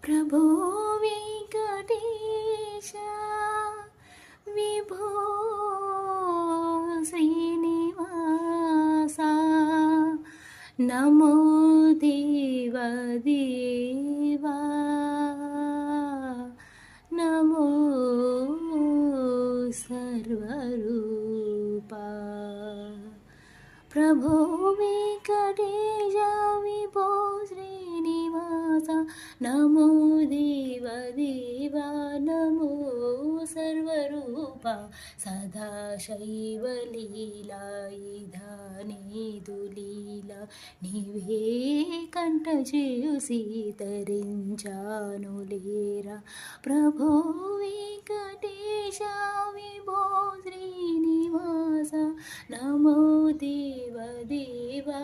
प्रभो वेङ्कटेश विभो श्रीनिवासा नमो देवदेवा नमो सर्वरूपा प्रभो वेङ्कटेश विभो श्रीनिवास नमो देवदेवा नमो सर्वरूपा सदाशैवलीलायुधानेतु लीला నీవే కంట చేసి తరించానులేరా ప్రభో వెంకటేశ విభో శ్రీనివాస నమో దేవదేవా